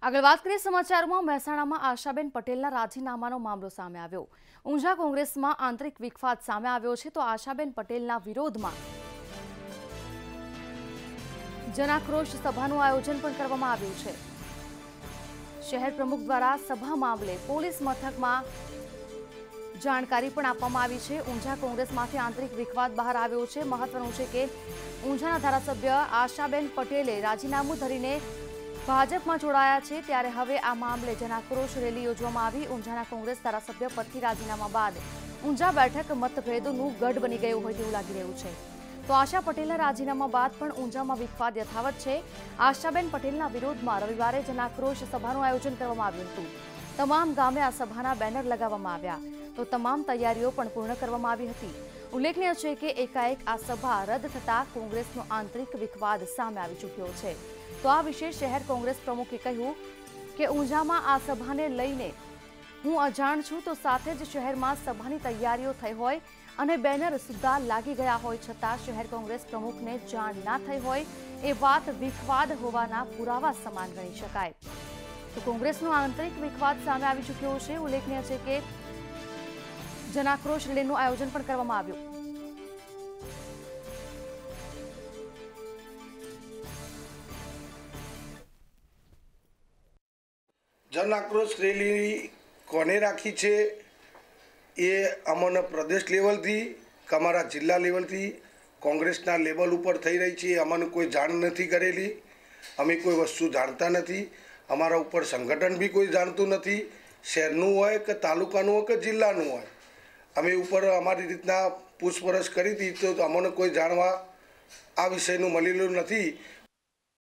આગળ વાત કરીએ સમાચારોમાં મહેસાણામાં આશાબેન પટેલના રાજીનામાનો મામલો સામે આવ્યો। ઊંઝા કોંગ્રેસમાં આંતરિક વિખવાદ સામે આવ્યો છે તો આશાબેન પટેલના વિરોધમાં જનાક્રોશ સભાનું આયોજન પણ કરવામાં આવ્યું છે। શહેર પ્રમુખ દ્વારા સભા મામલે પોલીસ મથકમાં જાણકારી પણ આપવામાં આવી છે। ઊંઝા કોંગ્રેસમાંથી આંતરિક વિખવાદ બહાર આવ્યો છે। મહત્વનું છે કે ઊંઝાના ધારાસભ્ય આશાબેન પટેલે રાજીનામું ધરીને ભાજપમાં જોડાયા છે ત્યારે હવે આ મામલે જનાક્રોશ રેલી યોજવામાં આવી। ઊંઝાના કોંગ્રેસ ધારાસભ્ય પરથી રાજીનામા બાદ ઊંઝા બેઠક મતભેદોનું ગઢ બની ગયું હોય તેવું લાગી રહ્યું છે। તો આશા પટેલના રાજીનામા બાદ પણ ઊંઝામાં વિખવાદ યથાવત છે। આશાબેન પટેલના વિરોધમાં રવિવારે જનાક્રોશ સભાનું આયોજન કરવામાં આવ્યું હતું। તમામ ગામે આ સભાના બેનર લગાવવામાં આવ્યા તો તમામ તૈયારીઓ પણ પૂર્ણ કરવામાં આવી હતી। ઉલ્લેખનીય છે કે એકાએક આ સભા રદ થતા કોંગ્રેસનો આંતરિક વિખવાદ સામે આવી ચૂક્યો છે। તો આ વિશે શહેર કોંગ્રેસ પ્રમુખે કહ્યું કે ઊંઝામાં આ સભાને લઈને હું અજાણ છું તો સાથે જ શહેરમાં સભાની તૈયારીઓ થઈ હોય અને બેનર સુદ્ધા લાગી ગયા હોય છતાં શહેર કોંગ્રેસ પ્રમુખને જાણ ના થઈ હોય એ વાત વિખવાદ હોવાના પુરાવા સમાન ગણી શકાય। તો કોંગ્રેસનો આંતરિક વિખવાદ સામે આવી ચૂક્યો છે। ઉલ્લેખનીય છે કે જનાક્રોશ રેલીનું આયોજન પણ કરવામાં આવ્યું। જન આક્રોશ રેલી કોને રાખી છે એ અમને પ્રદેશ લેવલથી કે અમારા જિલ્લા લેવલથી કોંગ્રેસના લેવલ ઉપર થઈ રહી છે। અમને કોઈ જાણ નથી કરેલી, અમે કોઈ વસ્તુ જાણતા નથી, અમારા ઉપર સંગઠન બી કોઈ જાણતું નથી, શહેરનું હોય કે તાલુકાનું હોય કે જિલ્લાનું હોય। અમે ઉપર અમારી રીતના પૂછપરછ કરી હતી તો અમને કોઈ જાણવા આ વિષયનું મળેલું નથી।